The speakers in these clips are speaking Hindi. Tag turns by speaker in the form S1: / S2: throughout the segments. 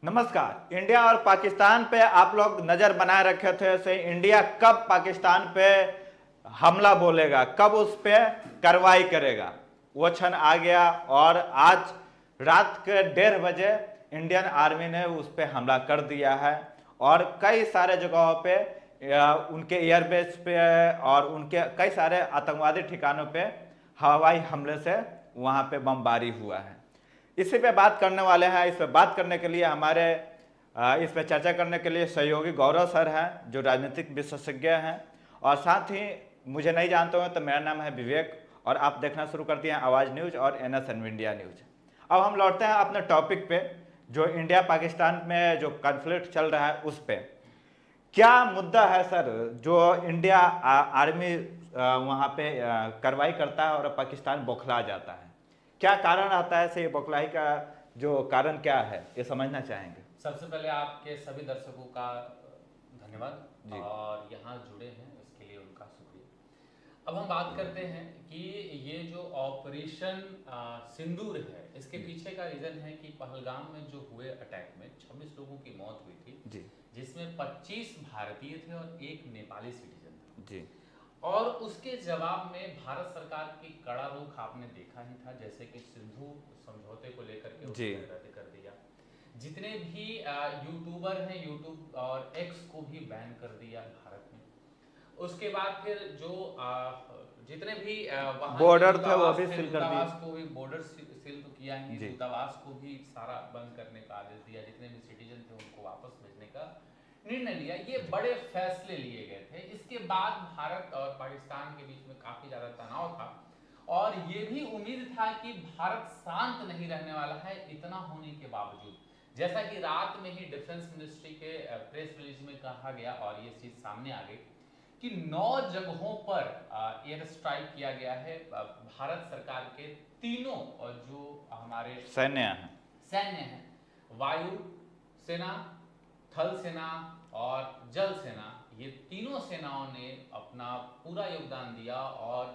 S1: नमस्कार। इंडिया और पाकिस्तान पे आप लोग नजर बनाए रखे थे से इंडिया कब पाकिस्तान पे हमला बोलेगा, कब उस पे कार्रवाई करेगा। वो क्षण आ गया और आज रात के 1:30 बजे इंडियन आर्मी ने उस पे हमला कर दिया है और कई सारे जगहों पे उनके एयरबेस पे और उनके कई सारे आतंकवादी ठिकानों पे हवाई हमले से वहाँ पे बमबारी हुआ है। इसी पे बात करने वाले हैं। इस पे बात करने के लिए हमारे इस पे चर्चा करने के लिए सहयोगी गौरव सर हैं जो राजनीतिक विशेषज्ञ हैं, और साथ ही मुझे नहीं जानते हो तो मेरा नाम है विवेक और आप देखना शुरू कर दिए हैं आवाज़ न्यूज़ और NSN इंडिया न्यूज़। अब हम लौटते हैं अपने टॉपिक पे, जो इंडिया पाकिस्तान में जो कन्फ्लिक्ट चल रहा है उस पर क्या मुद्दा है सर, जो इंडिया आर्मी वहाँ पे कार्रवाई करता है और पाकिस्तान बौखला जाता है। क्या कारण आता है से ये बौखलाई का जो कारण क्या है, ये समझना चाहेंगे।
S2: सबसे पहले आपके सभी दर्शकों का धन्यवाद
S1: जी
S2: और यहाँ जुड़े हैं इसके लिए उनका शुक्रिया। अब हम बात करते हैं कि ये जो ऑपरेशन सिंदूर है, इसके पीछे का रीज़न है कि पहलगाम में जो हुए अटैक में 26 लोगों की मौत हुई थी,
S1: जी
S2: जिसमें 25 भारतीय थे और एक नेपाली सिटीजन था।
S1: जी
S2: और उसके जवाब में भारत सरकार की कड़ा रुख आपने देखा ही था, जैसे कि सिंधु समझौते को लेकर के
S1: जी
S2: उसने रद्द कर दिया। जितने भी यूट्यूबर हैं, यूट्यूब और एक्स को भी बैन कर दिया भारत में। उसके बाद फिर जो जितने भी वहाँ के
S1: बॉर्डर थे वो
S2: दूतावास
S1: भी
S2: थे,
S1: सील कर दिए।
S2: दूतावास को भी बॉर्डर सील तो किया ही,
S1: जी
S2: दूतावास को भी सारा बंद करने का आदेश दिया। जितने भी सिटीजन थे उनको वापस भेजने का निर्णय लिया। ये बड़े फैसले लिए गए थे। इसके बाद भारत और पाकिस्तान के बीच में काफी ज्यादा तनाव था और ये भी उम्मीद था कि भारत शांत नहीं रहने वाला है। इतना होने के बावजूद, जैसा कि रात में ही डिफेंस मिनिस्ट्री के प्रेस रिलीज में कहा गया और ये चीज सामने आ गई कि 9 जगहों पर एयर स्ट्राइक किया गया है भारत सरकार के तीनों जो हमारे सैन्य हैं, वायु सेना, थल सेना और जल सेना, ये तीनों सेनाओं ने अपना पूरा योगदान दिया और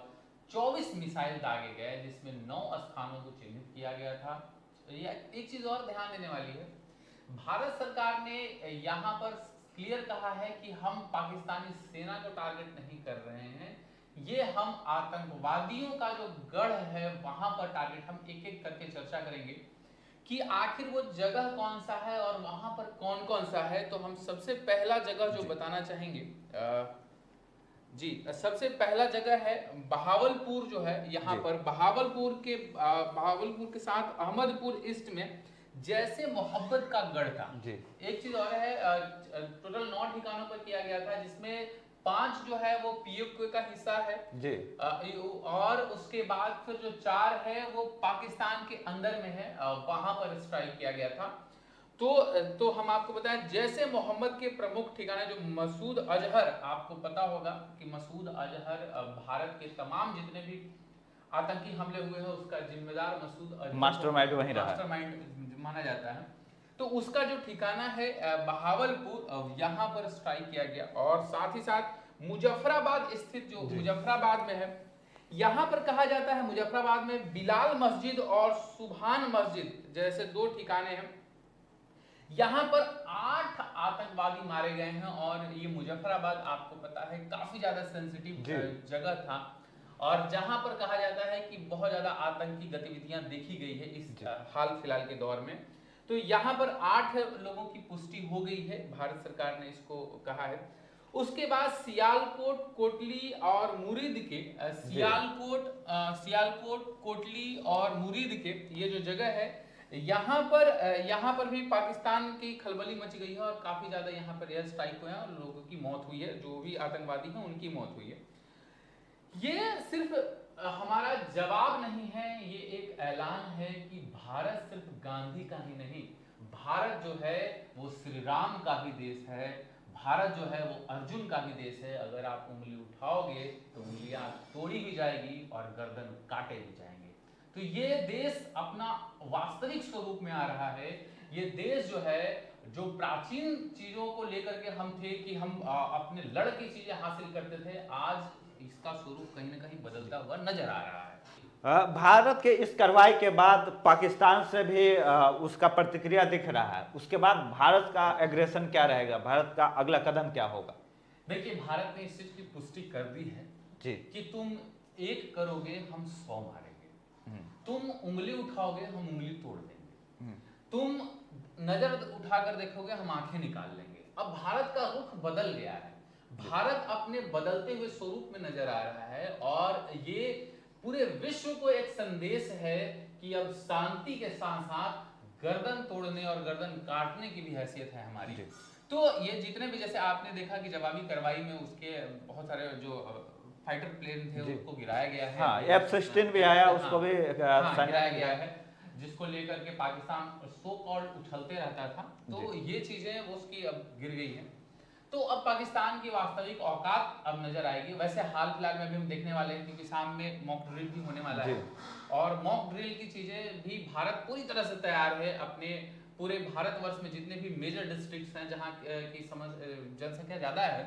S2: 24 मिसाइल दागे गए, जिसमें 9 स्थानों को चिन्हित किया गया था। एक चीज और ध्यान देने वाली है, भारत सरकार ने यहाँ पर क्लियर कहा है कि हम पाकिस्तानी सेना को टारगेट नहीं कर रहे हैं, ये हम आतंकवादियों का जो गढ़ है वहां पर टारगेट। हम एक एक करके चर्चा करेंगे कि आखिर वो जगह कौन सा है और वहां पर कौन कौन सा है। तो हम सबसे पहला जगह जो बताना चाहेंगे, जी सबसे पहला जगह है बहावलपुर, जो है यहाँ पर बहावलपुर के साथ अहमदपुर ईस्ट में जैसे मोहब्बत का गढ़ था। एक चीज और है, टोटल 9 ठिकानों पर किया गया था, जिसमें 5 जो है वो POK का हिस्सा है
S1: जी
S2: और उसके बाद फिर जो 4 है वो पाकिस्तान के अंदर में है, वहां पर स्ट्राइक किया गया था। तो हम आपको बताएं, जैसे मोहम्मद के प्रमुख ठिकाने जो मसूद अजहर, आपको पता होगा कि मसूद अजहर भारत के तमाम जितने भी आतंकी हमले हुए हैं उसका जिम्मेदार मसूद अजहर
S1: मास्टरमाइंड वहीं रहा है।
S2: मास्टरमाइंड माना जाता है। तो उसका जो ठिकाना है बहावलपुर, यहाँ पर स्ट्राइक किया गया। और साथ ही साथ मुजफ्फराबाद स्थित जो मुजफ्फराबाद में है, यहाँ पर कहा जाता है मुजफ्फराबाद में बिलाल मस्जिद और सुभान मस्जिद जैसे 2 ठिकाने हैं। यहाँ पर 8 आतंकवादी मारे गए हैं और ये मुजफ्फराबाद आपको पता है काफी ज्यादा सेंसिटिव जगह था और जहां पर कहा जाता है कि बहुत ज्यादा आतंकी गतिविधियां देखी गई है इस हाल फिलहाल के दौर में। तो यहाँ पर 8 लोगों की पुष्टि हो गई है, भारत सरकार ने इसको कहा है। उसके बाद सियालकोट, कोटली और मुरीद के सियालकोट, कोटली और मुरीद के ये जो जगह है, यहाँ पर भी पाकिस्तान की खलबली मच गई है और काफी ज्यादा यहाँ पर एयर स्ट्राइक हुए हैं और लोगों की मौत हुई है, जो भी आतंकवादी हैं उनकी मौत हुई है। ये सिर्फ हमारा जवाब नहीं है, ये एक ऐलान है कि भारत सिर्फ गांधी का ही नहीं, भारत जो है वो श्री राम का भी देश है, भारत जो है वो अर्जुन का भी देश है। अगर आप उंगली उठाओगे तो उंगलियां तोड़ी भी जाएगी और गर्दन काटे भी जाएंगे। तो ये देश अपना वास्तविक स्वरूप में आ रहा है। ये देश जो है, जो प्राचीन चीजों को लेकर के हम थे कि हम अपने लड़ की चीजें हासिल करते थे, आज इसका स्वरूप कहीं ना कहीं बदलता हुआ नजर आ रहा है।
S1: भारत के इस कार्रवाई के बाद पाकिस्तान से भी उसका प्रतिक्रिया दिख रहा है। उसके बाद भारत का एग्रेशन क्या रहेगा, भारत का अगला कदम क्या होगा?
S2: देखिए, भारत ने इस चीज की पुष्टि कर दी है
S1: जी।
S2: कि तुम एक करोगे हम 100 मारेंगे, तुम उंगली उठाओगे हम उंगली तोड़ देंगे, तुम नजर उठाकर देखोगे हम आंखें निकाल लेंगे। अब भारत का रुख बदल गया है, भारत अपने बदलते हुए स्वरूप में नजर आ रहा है और ये पूरे विश्व को एक संदेश है कि अब शांति के साथ साथ गर्दन तोड़ने और गर्दन काटने की भी हैसियत है हमारी। तो ये जितने भी, जैसे आपने देखा कि जवाबी कार्रवाई में उसके बहुत सारे जो फाइटर प्लेन थे उसको गिराया गया है।
S1: हाँ, F-16 भी आया, उसको भी
S2: गिराया गया है, जिसको लेकर के पाकिस्तान सो कॉल्ड उछलते रहता था। तो ये चीजें उसकी अब गिर गई हैं। तो अब पाकिस्तान की वास्तविक औकात अब नजर आएगी। वैसे हाल फिलहाल में भी हम देखने वाले हैं, क्योंकि शाम में मॉक ड्रिल भी होने वाला है और मॉक ड्रिल की चीजें भी भारत पूरी तरह से तैयार है। अपने पूरे भारतवर्ष में जितने भी मेजर डिस्ट्रिक्ट्स हैं जहाँ की जनसंख्या ज्यादा है,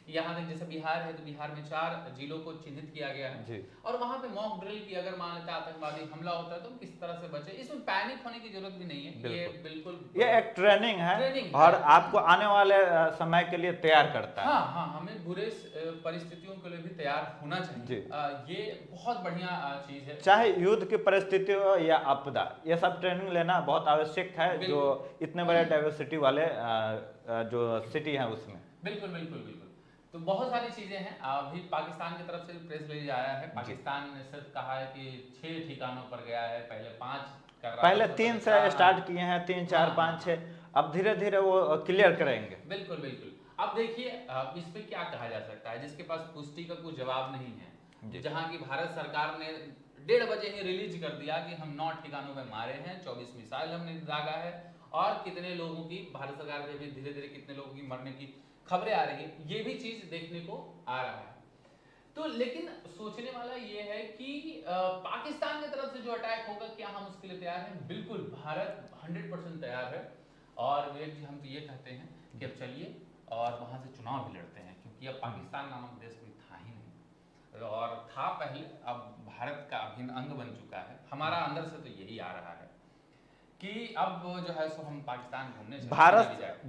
S2: यहाँ तक जैसे बिहार है तो बिहार में 4 जिलों को चिन्हित किया गया है और वहाँ पे मॉक ड्रिल की अगर मान लेते आतंकवादी हमला होता है तो किस तरह से बचे, इसमें पैनिक होने की जरूरत भी नहीं है। ये बिल्कुल
S1: ये एक ट्रेनिंग है और आपको आने वाले समय के लिए तैयार करता है।
S2: हाँ, हमें बुरे परिस्थितियों के लिए भी तैयार होना चाहिए। ये बहुत बढ़िया चीज है।
S1: चाहे युद्ध की परिस्थिति हो या आपदा, ये सब ट्रेनिंग लेना बहुत आवश्यक है, जो इतने बड़े डाइवर्सिटी वाले जो सिटी है उसमें।
S2: बिल्कुल बिल्कुल बिल्कुल। तो बहुत सारी चीजें हैं। अभी पाकिस्तान की तरफ से प्रेस रिलीज आया है, पाकिस्तान ने सिर्फ कहा है कि 6 ठिकानों पर गया है, पहले 5 कर रहा,
S1: पहले 3 से स्टार्ट किए हैं, 3 4 5 6, अब धीरे धीरे वो क्लियर करेंगे।
S2: बिल्कुल बिल्कुल। अब देखिए इस पे क्या कहा जा सकता है, जिसके पास पुष्टि का कोई जवाब नहीं है, जहां की भारत सरकार ने 1:30 बजे ही रिलीज कर दिया कि हम 9 ठिकानों में मारे हैं, 24 मिसाइल हमने दागा है और कितने लोगों की, भारत सरकार के भी धीरे धीरे कितने लोगों की मरने की खबरें आ रही है, ये भी चीज देखने को आ रहा है। तो लेकिन सोचने वाला ये है कि पाकिस्तान की तरफ से जो अटैक होगा क्या हम उसके लिए तैयार हैं? बिल्कुल, भारत 100% तैयार है और विवेक जी हम तो ये कहते हैं कि अब चलिए और वहां से चुनाव भी लड़ते हैं, क्योंकि अब पाकिस्तान नामक देश कोई था ही नहीं और था पहले, अब भारत का अभिन्न अंग बन चुका है। हमारा अंदर से तो यही आ रहा है कि अब जो है सो हम पाकिस्तान घूमने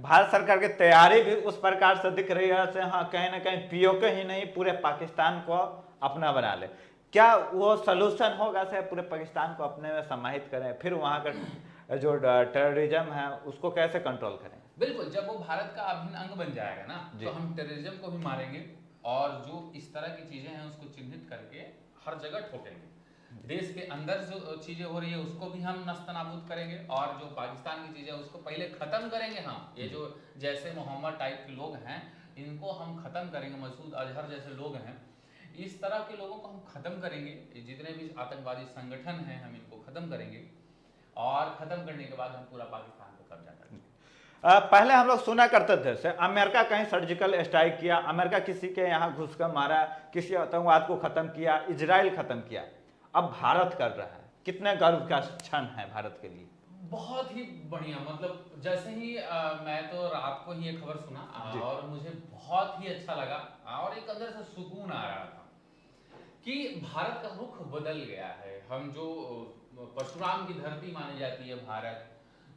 S1: भारत सरकार की तैयारी भी उस प्रकार से दिख रही है से हाँ, कहीं ना कहीं पीओके ही नहीं पूरे पाकिस्तान को अपना बना ले। क्या वो सलूशन होगा से पूरे पाकिस्तान को अपने में समाहित करें, फिर वहाँ का जो टेररिज्म है उसको कैसे कंट्रोल करें?
S2: बिल्कुल, जब वो भारत का अभिन्न अंग बन जाएगा ना तो हम टेररिज्म को भी मारेंगे और जो इस तरह की चीजें हैं उसको चिन्हित करके हर जगह ठोकेंगे। देश के अंदर जो चीजें हो रही है उसको भी हम नस्तनाबूद करेंगे और जो पाकिस्तान की चीजें उसको पहले खत्म करेंगे। हम ये जो जैसे मोहम्मद टाइप के लोग हैं इनको हम खत्म करेंगे, मसूद अजहर जैसे लोग हैं, इस तरह के लोगों को हम खत्म करेंगे। जितने भी आतंकवादी संगठन हैं हम इनको खत्म करेंगे और खत्म करने के बाद हम पूरा पाकिस्तान पर कब्जा करेंगे।
S1: पहले हम लोग सुना करते थे से अमेरिका कहीं सर्जिकल स्ट्राइक किया, अमेरिका किसी के यहाँ घुसकर मारा, किसी आतंकवाद को खत्म किया, इजराइल खत्म किया, अब भारत कर रहा है। कितने गर्व का क्षण है भारत के लिए?
S2: बहुत ही बढ़िया। मतलब जैसे ही मैं तो रात को ही ये खबर सुना और मुझे बहुत ही अच्छा लगा और एक अंदर से सुकून आ रहा था कि भारत का रुख बदल गया है। हम जो परशुराम की धरती मानी जाती है भारत,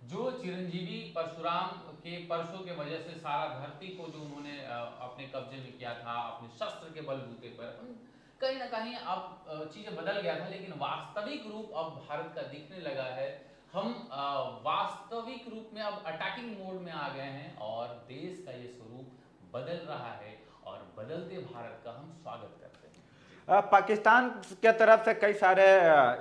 S2: जो चिरंजीवी परशुराम के परशों के वजह से सारा धरती को जो उन्होंने अपने कब्जे में किया था अपने शस्त्र के बलबूते पर, कहीं ना कहीं अब चीजें बदल गया था, लेकिन वास्तविक रूप अब भारत का दिखने लगा है। हम वास्तविक रूप में अब अटैकिंग मोड में आ गए हैं और देश का ये स्वरूप बदल रहा है और बदलते भारत का हम स्वागत करते हैं।
S1: पाकिस्तान के तरफ से कई सारे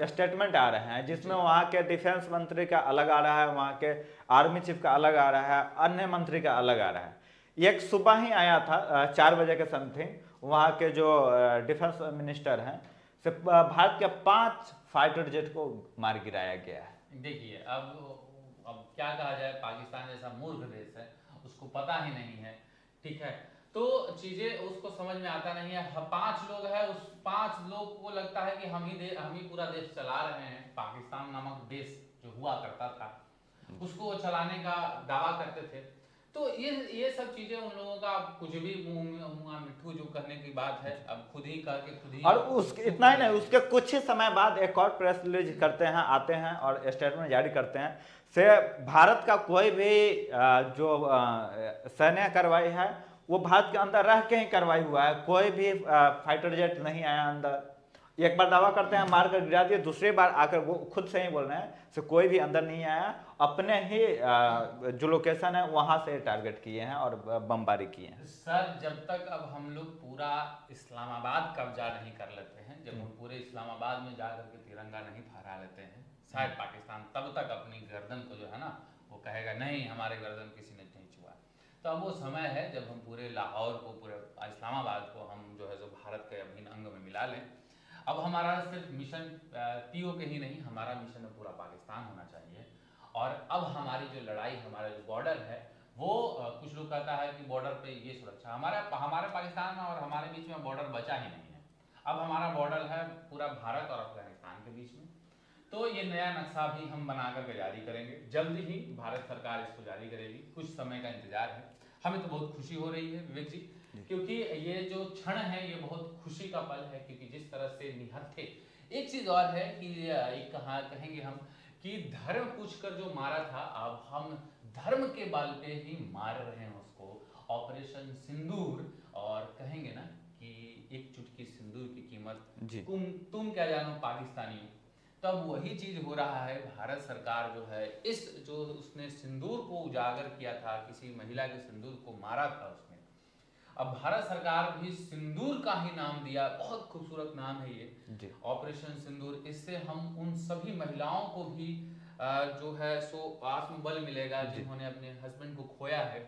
S1: स्टेटमेंट आ रहे हैं जिसमें वहाँ के डिफेंस मंत्री का अलग आ रहा है, वहाँ के आर्मी चीफ का अलग आ रहा है, अन्य मंत्री का अलग आ रहा है। एक सुबह ही आया था 4 बजे के समथिंग, वहाँ के जो डिफेंस मिनिस्टर हैं से भारत के 5 फाइटर जेट को मार गिराया गया है।
S2: देखिए अब क्या कहा जाए, पाकिस्तान जैसा मूर्ख देश है उसको पता ही नहीं है, ठीक है, तो चीजें उसको समझ में आता नहीं है। 5 लोग हैं, उस 5 लोग को लगता है कि हम ही पूरा देश चला रहे हैं। पाकिस्तान नामक देश जो हुआ करता था उसको चलाने का दावा करते थे। तो ये सब चीजें उन लोगों का कुछ भी मुंह मिट्ठू जो करने की बात है, अब खुद ही करके खुद ही
S1: और उस इतना ही नहीं, उसके कुछ ही समय बाद एक और प्रेस रिलीज करते हैं, आते हैं और स्टेटमेंट जारी करते हैं से भारत का कोई भी जो सैन्य कार्रवाई है वो भारत के अंदर रह के ही कार्रवाई हुआ है, कोई भी फाइटर जेट नहीं आया अंदर। एक बार दावा करते हैं मार कर गिरा दिए, दूसरी बार आकर वो खुद से ही बोल रहे हैं से कोई भी अंदर नहीं आया, अपने ही जो लोकेशन है वहां से टारगेट किए हैं और बमबारी किए हैं।
S2: सर जब तक अब हम लोग पूरा इस्लामाबाद कब्जा नहीं कर लेते हैं, जब हम पूरे इस्लामाबाद में जाकर के तिरंगा नहीं फहरा लेते हैं, शायद पाकिस्तान तब तक अपनी गर्दन को जो है ना वो कहेगा नहीं हमारे गर्दन किसी ने नहीं छुआ। तो अब वो समय है जब हम पूरे लाहौर को, पूरे इस्लामाबाद को हम जो है जो भारत के अभिन्न अंग में मिला लें। अब हमारा सिर्फ मिशन पीओ के ही नहीं, हमारा मिशन में पूरा पाकिस्तान होना चाहिए। और अब हमारी जो लड़ाई, हमारा जो बॉर्डर है वो कुछ लोग कहता है कि बॉर्डर पे ये सुरक्षा, हमारे पाकिस्तान में और हमारे बीच में बॉर्डर बचा ही नहीं है। अब हमारा बॉर्डर है पूरा भारत और अफगानिस्तान के बीच में। तो ये नया नक्शा भी हम बना करके जारी करेंगे, जल्द ही भारत सरकार इसको जारी करेगी, कुछ समय का इंतजार है। हमें तो बहुत खुशी हो रही है विवेक जी, क्योंकि ये जो क्षण है ये बहुत खुशी का पल है, क्योंकि जिस तरह से निहत्थे। एक चीज और है कि एक कहेंगे हम कि धर्म पूछकर जो मारा था, अब हम धर्म के बल पे ही मार रहे हैं उसको। ऑपरेशन सिंदूर, और कहेंगे ना कि एक चुटकी सिंदूर की कीमत तुम क्या जानो पाकिस्तानियों। तब वही चीज हो रहा है। भारत सरकार जो है इस जो उसने सिंदूर को उजागर किया था, किसी महिला के सिंदूर को मारा था उसने, अब भारत सरकार भी सिंदूर का ही नाम दिया, बहुत खूबसूरत नाम है ये ऑपरेशन सिंदूर। इससे हम उन सभी महिलाओं को भी जो है सो आत्मबल मिलेगा जिन्होंने अपने हस्बैंड को खोया है,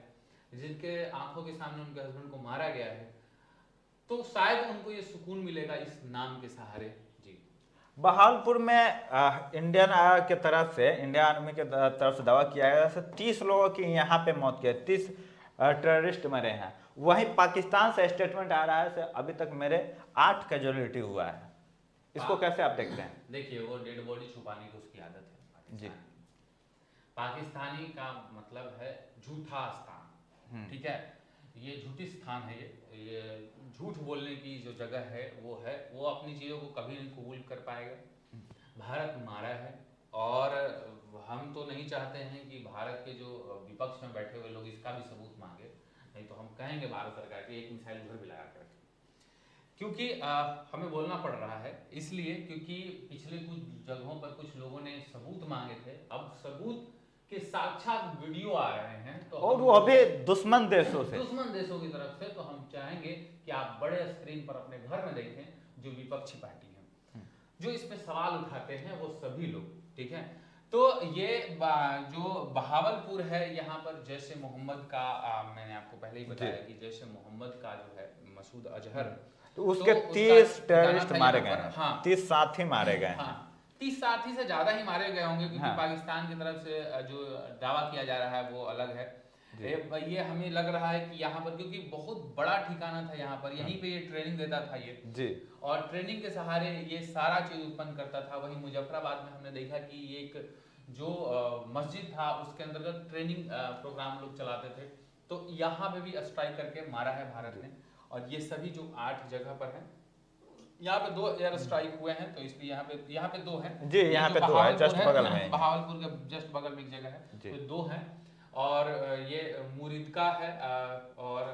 S2: जिनके आंखों के सामने उनके हस्बैंड को मारा गया है, तो शायद उनको ये सुकून मिलेगा इस नाम के सहारे। जी
S1: बहावलपुर में इंडियन के तरफ से, इंडियन आर्मी के तरफ से दावा किया गया है 30 लोगों की यहाँ पे मौत की है, 30 टेररिस्ट मरे हैं। वहीं पाकिस्तान से स्टेटमेंट आ रहा है से अभी तक मेरे 8 कैजुअलिटी हुआ है। इसको कैसे आप देखते हैं?
S2: देखिए वो डेड बॉडी छुपाने की उसकी आदत है
S1: जी।
S2: पाकिस्तानी का मतलब है झूठा स्थान, ठीक है, ये झूठी स्थान है, ये झूठ बोलने की जो जगह है वो अपनी चीज़ों को कभी नहीं कबूल कर पाएगा। भारत मारा है, और हम तो नहीं चाहते हैं कि भारत के जो विपक्ष में बैठे हुए लोग इसका भी सबूत मांगे, नहीं तो हम कहेंगे भारत सरकार की एक मिसाइल उधर भी लगा कर रखें। क्योंकि हमें बोलना पड़ रहा है इसलिए क्योंकि पिछले कुछ जगहों पर कुछ लोगों ने सबूत मांगे थे, अब सबूत के साक्षात वीडियो आ रहे हैं, तो
S1: और वो अभी दुश्मन देशों
S2: की तरफ से। तो हम चाहेंगे कि आप बड़े स्क्रीन पर अपने घर में देखें जो विपक्षी पार्टी है, जो इस पे सवाल उठाते हैं वो सभी लोग, ठीक है। तो ये जो बहावलपुर है, यहाँ पर जैश ए मोहम्मद का मैंने आपको पहले ही बताया कि जैश ए मोहम्मद का जो है मसूद अजहर,
S1: तो उसके 30 टेररिस्ट मारे गए हैं।
S2: हाँ
S1: 30 साथी मारे गए हैं।
S2: हाँ 30 साथी से ज्यादा ही मारे गए होंगे, क्योंकि पाकिस्तान की तरफ से जो दावा किया जा रहा है वो अलग है। ये हमें लग रहा है कि यहाँ पर, क्योंकि बहुत बड़ा ठिकाना था यहाँ पर, यहीं पे ये ट्रेनिंग देता था ये
S1: जी,
S2: और ट्रेनिंग के सहारे ये सारा चीज उत्पन्न करता था। वहीं मुजफ्फराबाद में हमने देखा कि ये एक जो मस्जिद था उसके अंतर्गत ट्रेनिंग प्रोग्राम लोग चलाते थे, तो यहाँ पे भी स्ट्राइक करके मारा है भारत ने। और ये सभी जो 8 जगह पर है, यहाँ पे 2 एयर स्ट्राइक हुए हैं, तो इसलिए यहाँ पे 2 हैं
S1: जी, यहाँ पे 2 है, जस्ट बगल में,
S2: बहावलपुर के जस्ट बगल में एक जगह है, तो 2 हैं। और ये मुरीदका है और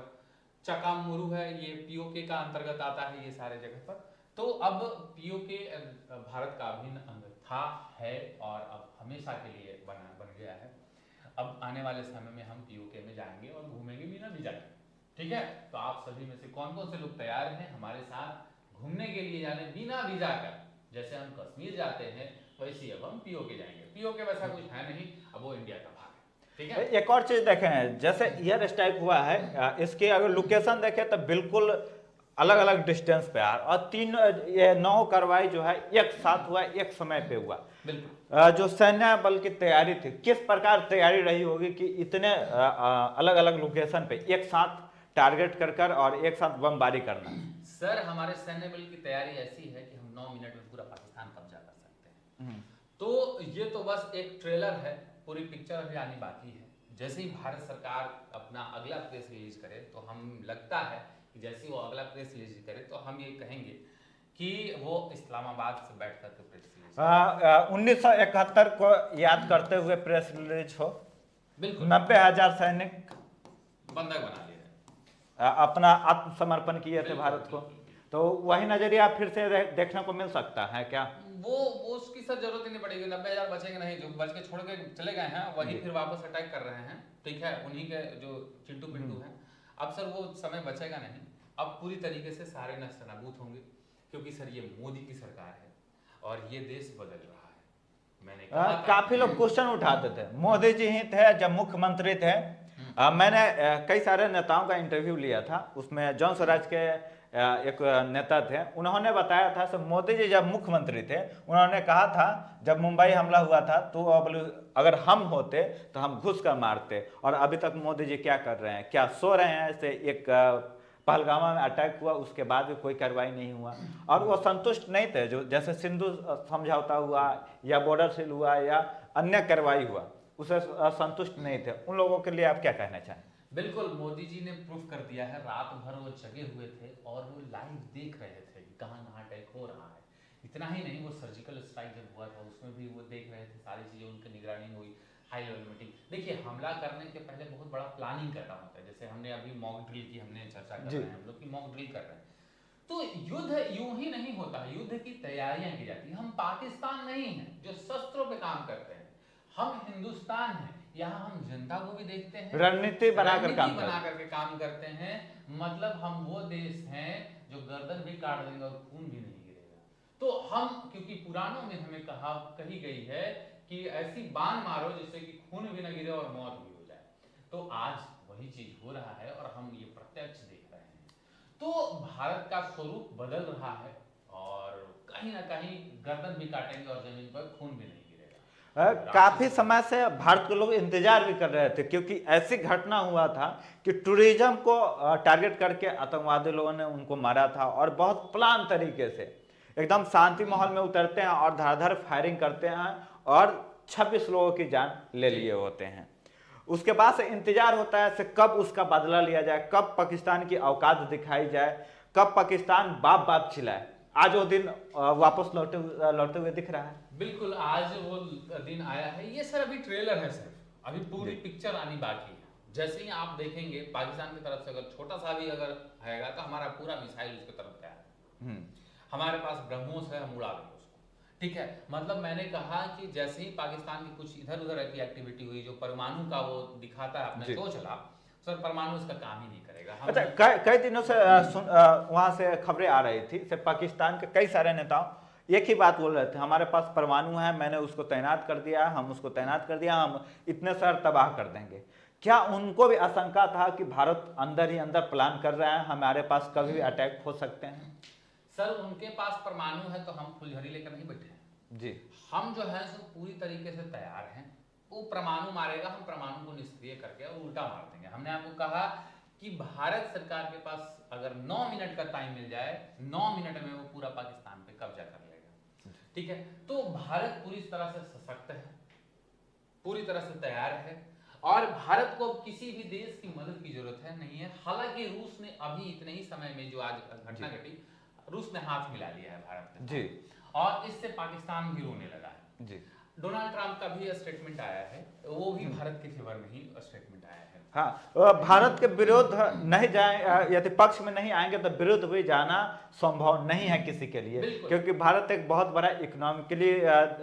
S2: चकामुरू है, ये पीओके का अंतर्गत आता है ये सारे जगह पर। तो अब पीओके भारत का अभिन्न अंग था, है और अब हमेशा के लिए बन गया है। अब आने वाले समय में हम पीओके में जाएंगे और घूमेंगे बिना वीजा के, ठीक है। तो आप सभी में से कौन कौन से लोग तैयार हैं हमारे साथ घूमने के लिए जाने बिना वीजा का? जैसे हम कश्मीर जाते हैं वैसे अब हम पीओके जाएंगे। पीओके वैसा कुछ है नहीं, अब वो इंडिया का भाग है, ठीक है।
S1: एक और चीज देखें, जैसे एयर स्ट्राइक हुआ है, इसके अगर लोकेशन देखें तो बिल्कुल अलग अलग डिस्टेंस पे है, और 9 कार्रवाई जो है एक साथ हुआ, एक समय पे हुआ।
S2: बिल्कुल
S1: जो सैन्य बल की तैयारी थी, किस प्रकार तैयारी रही होगी कि इतने अलग अलग लोकेशन पे एक साथ टारगेट कर और एक साथ बमबारी करना?
S2: सर हमारे सैन्य बल की तैयारी ऐसी है कि हम 9 मिनट में पूरा पाकिस्तान कब्जा कर सकते हैं। तो ये तो बस एक ट्रेलर है, पूरी पिक्चर अभी आनी बाकी है। जैसे ही भारत सरकार अपना अगला प्रेस रिलीज करे तो हम लगता है कि जैसे ही वो अगला प्रेस रिलीज करे तो हम ये कहेंगे कि वो इस्लामाबाद से बैठ करके प्रेस रिलीज
S1: 1971 को याद करते हुए प्रेस रिलीज हो,
S2: बिल्कुल
S1: 90,000 सैनिक
S2: बंधक बना लिए
S1: अपना आत्मसमर्पण किए थे
S2: बिल्कुल,
S1: भारत को।
S2: बिल्कुल, बिल्कुल।
S1: तो वही नजरिया फिर से देखने को मिल सकता है क्या?
S2: वो उसकी सर जरूरत ही नहीं पड़ेगी, 90,000 बचेंगे नहीं, जो बच के छोड़ के चले गए हैं वही
S1: जी।
S2: फिर वापस अटैक कर रहे हैं, ठीक है, उन्हीं के जो चिंटू पिंटू हैं। अब सर वो समय बचेगा नहीं, अब पूरी तरीके से सारे नष्ट नाबूद होंगे, क्योंकि सर ये मोदी की सरकार है और ये देश बदल रहा है। मैंने कहा था
S1: काफी लोग क्वेश्चन उठाते थे, मोदी जी ही थे जब मुख्यमंत्री थे। मैंने कई सारे नेताओं का इंटरव्यू लिया था, उसमें जॉन स्वराज के एक नेता थे, उन्होंने बताया था सब मोदी जी जब मुख्यमंत्री थे उन्होंने कहा था जब मुंबई हमला हुआ था तो अगर हम होते तो हम घुस कर मारते, और अभी तक मोदी जी क्या कर रहे हैं, क्या सो रहे हैं? ऐसे एक पहलगाम में अटैक हुआ उसके बाद भी कोई कार्रवाई नहीं हुआ, और वो संतुष्ट नहीं थे। जो जैसे सिंधु समझौता हुआ या बॉर्डर सील हुआ या अन्य कार्रवाई हुआ उसे संतुष्ट नहीं थे। उन लोगों के लिए आप क्या कहना चाहें?
S2: बिल्कुल, मोदी जी ने प्रूफ कर दिया है, रात भर वो जगे हुए थे और वो लाइव देख रहे थे कि कहाँ अटैक हो रहा है। इतना ही नहीं, वो सर्जिकल स्ट्राइक जब हुआ था उसमें भी वो देख रहे थे, सारी चीज़ें उनकी निगरानी में हुई, हाई लेवल मीटिंग। देखिए, हमला करने के पहले बहुत बड़ा प्लानिंग करना होता है, जैसे हमने अभी मॉक ड्रिल की हमने चर्चा कर रहे हैं, हम लोग की मॉक ड्रिल कर रहे हैं। तो युद्ध यूं ही नहीं होता, युद्ध की तैयारियां की जाती हैं। हम पाकिस्तान नहीं हैं जो शस्त्रों पे काम करते हैं, हम हिंदुस्तान हैं, यहाँ हम जनता को भी देखते हैं,
S1: रणनीति बनाकर काम
S2: बना करके काम करते हैं। मतलब हम वो देश हैं जो गर्दन भी काट देंगे और खून भी नहीं गिरेगा। तो हम, क्योंकि पुराणों में हमें कही गई है कि ऐसी बाण मारो जिससे कि खून भी न गिरे और मौत भी हो जाए। तो आज वही चीज हो रहा है और हम ये प्रत्यक्ष देख रहे हैं। तो भारत का स्वरूप बदल रहा है और कहीं ना कहीं गर्दन भी काटेंगे और जमीन पर खून भी नहीं गिरेगा।
S1: काफी समय से भारत के लोग इंतजार भी कर रहे थे, क्योंकि ऐसी घटना हुआ था कि टूरिज्म को टारगेट करके आतंकवादी लोगों ने उनको मारा था, और बहुत प्लान तरीके से एकदम शांति माहौल में उतरते हैं और धारदार फायरिंग करते हैं और 26 लोगों की जान ले लिए होते हैं। उसके बाद से इंतजार होता है से कब उसका बदला लिया जाए, कब पाकिस्तान की औकात दिखाई जाए, कब पाकिस्तान बाप बाप चिल्लाए। आज वो दिन वापस लौटते हुए दिख रहा है।
S2: बिल्कुल, आज वो दिन आया है। ये सर अभी ट्रेलर है, सर अभी पूरी पिक्चर आनी बाकी है। जैसे ही आप देखेंगे पाकिस्तान की तरफ से अगर छोटा सा भी अगर आएगा तो हमारा पूरा मिसाइल उसकी तरफ तैयार है। हमारे पास ब्रह्मोस है, हम उड़ा देंगे उसको, ठीक है। मतलब मैंने कहा कि जैसे ही पाकिस्तान की कुछ इधर उधर की एक्टिविटी हुई, जो परमाणु का वो दिखाता है अपना शो चला, सर परमाणु इसका काम ही नहीं करेगा।
S1: अच्छा, कई दिनों से वहां से खबरें आ रही थी से पाकिस्तान के कई सारे नेताओं एक ही बात बोल रहे थे, हमारे पास परमाणु है, मैंने उसको तैनात कर दिया, हम उसको तैनात कर दिया, हम इतने शहर तबाह कर देंगे। क्या उनको भी आशंका था कि भारत अंदर ही अंदर प्लान कर रहा है, हमारे पास कभी भी अटैक हो सकते हैं?
S2: सर उनके पास परमाणु है तो हम फुलझड़ी लेकर नहीं बैठे हैं
S1: जी।
S2: हम जो है सो पूरी तरीके से तैयार हैं। वो परमाणु मारेगा, हम परमाणु को निष्क्रिय करके और उल्टा मार देंगे। हमने आपको कहा कि भारत सरकार के पास अगर 9 मिनट का टाइम मिल जाए, 9 मिनट में वो पूरा पाकिस्तान पे कब्जा कर लेगा, ठीक है। तो भारत पूरी तरह से सशक्त है, पूरी तरह से तैयार है और भारत को किसी भी देश की मदद की जरूरत है नहीं है। हालांकि रूस ने अभी इतने ही समय में जो आज घटना घटी, रूस ने हाथ मिला लिया है भारत में जी, और इससे पाकिस्तान भी रोने लगा है जी। डोनाल्ड ट्रंप का भी स्टेटमेंट आया है, वो भी भारत के फेवर में ही स्टेटमेंट आया है।
S1: हाँ, भारत के विरोध नहीं जाए, यदि पक्ष में नहीं आएंगे तो विरुद्ध भी जाना संभव नहीं है किसी के लिए, क्योंकि भारत एक बहुत बड़ा इकोनॉमिकली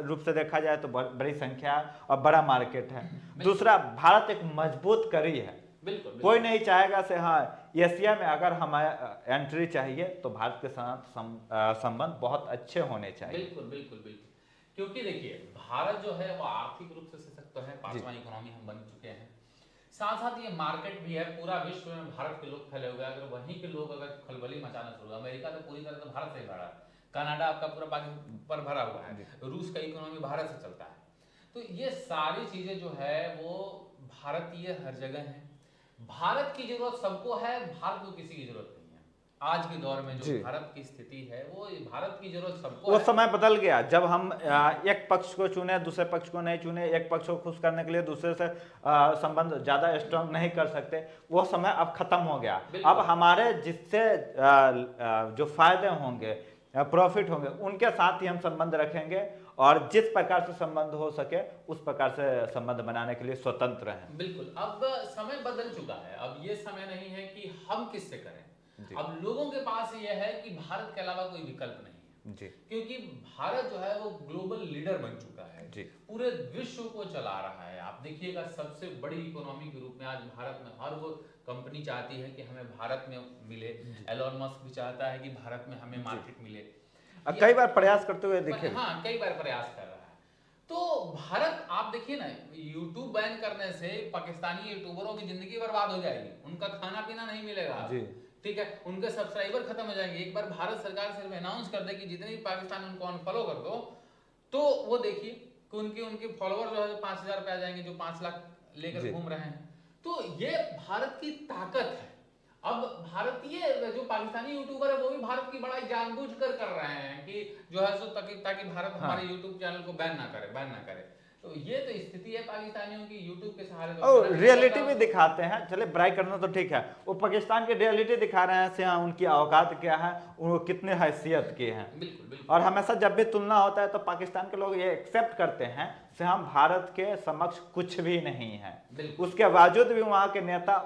S1: रूप से देखा जाए तो बड़ी संख्या और बड़ा मार्केट है। दूसरा, भारत एक मजबूत कड़ी है, बिल्कुल। कोई नहीं चाहेगा से हाँ एशिया में अगर हमारे एंट्री चाहिए तो भारत के साथ संबंध बहुत अच्छे होने चाहिए।
S2: बिल्कुल बिल्कुल बिल्कुल, क्योंकि देखिए भारत जो है वो आर्थिक रूप से सशक्त है, 5वां इकोनॉमी हम बन चुके हैं, साथ साथ ये मार्केट भी है, पूरा विश्व में भारत के लोग फैले हुए हैं। अगर वहीं के लोग अगर खलबली मचाना शुरू, अमेरिका तो पूरी तरह से भारत से ही भरा है, कनाडा आपका पूरा पाकिस्तान पर भरा हुआ है, रूस का इकोनॉमी भारत से चलता है। तो ये सारी चीजें जो है वो भारतीय हर जगह है। भारत की जरूरत सबको है, भारत को किसी की जरूरत नहीं है। आज के दौर में
S1: जी।
S2: जो भारत की स्थिति है, वो भारत की जरूरत सबको
S1: वो
S2: है।
S1: समय बदल गया जब हम एक पक्ष को चुने, दूसरे पक्ष को नहीं चुने, एक पक्ष को खुश करने के लिए दूसरे से संबंध ज्यादा स्ट्रांग नहीं कर सकते। वो समय अब खत्म हो गया। अब
S2: बिल्कुल।
S1: हमारे जिससे जो फायदे होंगे, प्रॉफिट होंगे, उनके साथ ही हम संबंध रखेंगे और जिस प्रकार से संबंध हो सके उस प्रकार से संबंध बनाने के लिए स्वतंत्र हैं।
S2: बिल्कुल, अब समय बदल चुका है। अब ये समय नहीं है कि हम किससे करें।
S1: जी।
S2: अब लोगों के पास ये है कि भारत के अलावा कोई विकल्प नहीं है।
S1: जी।
S2: क्योंकि भारत जो है वो ग्लोबल लीडर बन चुका है।
S1: जी।
S2: पूरे विश्व को चला रहा है। आप देखिएगा, सबसे बड़ी इकोनॉमी के रूप में आज भारत में हर वो कंपनी चाहती है कि हमें भारत में मिले। एलोन मस्क भी चाहता है कि भारत में हमें मार्केट मिले।
S1: कई बार प्रयास करते हुए दिखे।
S2: हाँ, कई बार प्रयास कर रहा है। तो भारत, आप देखिए ना, यूट्यूब बैन करने से पाकिस्तानी यूट्यूबरों की जिंदगी बर्बाद हो जाएगी। उनका खाना पीना नहीं मिलेगा।
S1: जी।
S2: ठीक है, उनके सब्सक्राइबर खत्म हो जाएंगे। एक बार भारत सरकार सिर्फ अनाउंस कर दे कि जितने भी पाकिस्तान उनको अनफॉलो कर दो, तो वो देखिए कि उनके फॉलोअर जो है 5,000 पे आ जाएंगे, जो 5 लाख लेकर घूम रहे हैं। तो ये भारत की ताकत है। अब भारतीय जो पाकिस्तानी यूट्यूबर है वो भी भारत की बड़ाई जानबूझकर कर रहे हैं कि जो है सो ताकि भारत हमारे यूट्यूब चैनल को बैन ना करे। तो ये तो स्थिति है पाकिस्तानियों की, यूट्यूब के सहारे।
S1: और रियलिटी भी दिखाते हैं। चले बुराई करना तो ठीक है, वो पाकिस्तान की रियलिटी दिखा रहे हैं से हाँ, उनकी औकात क्या है, वो कितने हैसियत के हैं।
S2: बिल्कुल, बिल्कुल।
S1: और हमेशा जब भी तुलना होता है तो पाकिस्तान के लोग ये एक्सेप्ट करते हैं से हम भारत के समक्ष कुछ भी नहीं है। उसके बावजूद भी वहाँ के नेता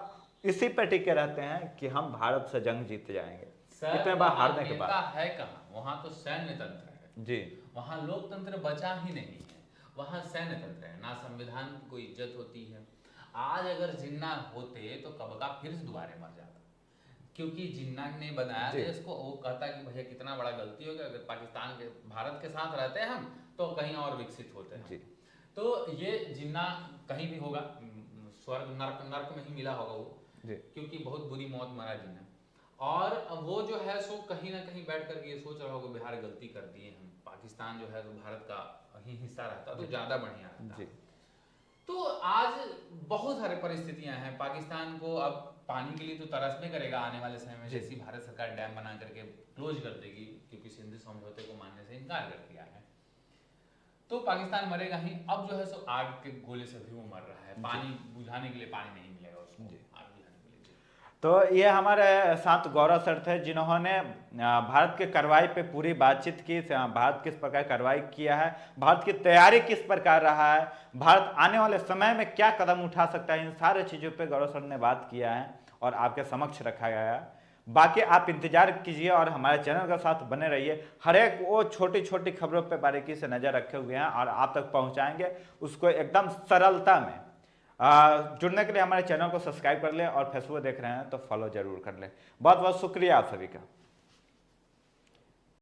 S1: इसी पे टिके रहते हैं कि हम भारत से जंग जीत जाएंगे। इतने बार हारने के बाद
S2: है कहाँ, वहाँ तो सैन्य तंत्र है
S1: जी।
S2: वहाँ लोकतंत्र बचा ही नहीं है, वहाँ सैन्य तंत्र है। ना संविधान की कोई इज्जत होती है। आज अगर जिन्ना होते तो कब का फिर से दोबारा मर जाता, क्योंकि जिन्ना ने बनाया देश को। वो कहता कि भैया कितना बड़ा गलती हो गया, अगर पाकिस्तान के भारत के साथ रहते हैं हम तो कहीं और विकसित होते हैं। तो ये जिन्ना कहीं भी होगा, स्वर्ग नर्क में ही मिला होगा वो, क्योंकि बहुत बुरी मौत मरा जिन्ना। और वो जो है सो कहीं ना कहीं बैठ करके ये सोच रहा होगा बिहार गलती कर दी है, हम पाकिस्तान जो है तो भारत का ही हिस्सा रहता तो ज्यादा बढ़िया रहता। तो आज बहुत सारे परिस्थितियां हैं। पाकिस्तान को अब पानी के लिए तो तरस में करेगा आने वाले समय में, जैसी भारत सरकार डैम बना करके क्लोज कर देगी, क्योंकि सिंधु समझौते को मानने से इनकार कर दिया है। तो पाकिस्तान मरेगा ही। अब जो है सो आग के गोले से भी वो मर रहा है। पानी बुझाने के लिए पानी नहीं मिलेगा उसको, आग बुझाने के लिए।
S1: तो ये हमारे साथ गौरव सर थे, जिन्होंने भारत के कार्रवाई पे पूरी बातचीत की। भारत किस प्रकार कार्रवाई किया है, भारत की तैयारी किस प्रकार रहा है, भारत आने वाले समय में क्या कदम उठा सकता है, इन सारे चीज़ों पे गौरव सर ने बात किया है और आपके समक्ष रखा गया है। बाकी आप इंतजार कीजिए और हमारे चैनल के साथ बने रहिए। हर एक वो छोटी छोटी खबरों पे बारीकी से नज़र रखे हुए हैं और आप तक पहुंचाएंगे उसको एकदम सरलता में। जुड़ने के लिए हमारे चैनल को सब्सक्राइब कर लें और फेसबुक देख रहे हैं तो फॉलो जरूर कर लें। बहुत बहुत शुक्रिया आप सभी का।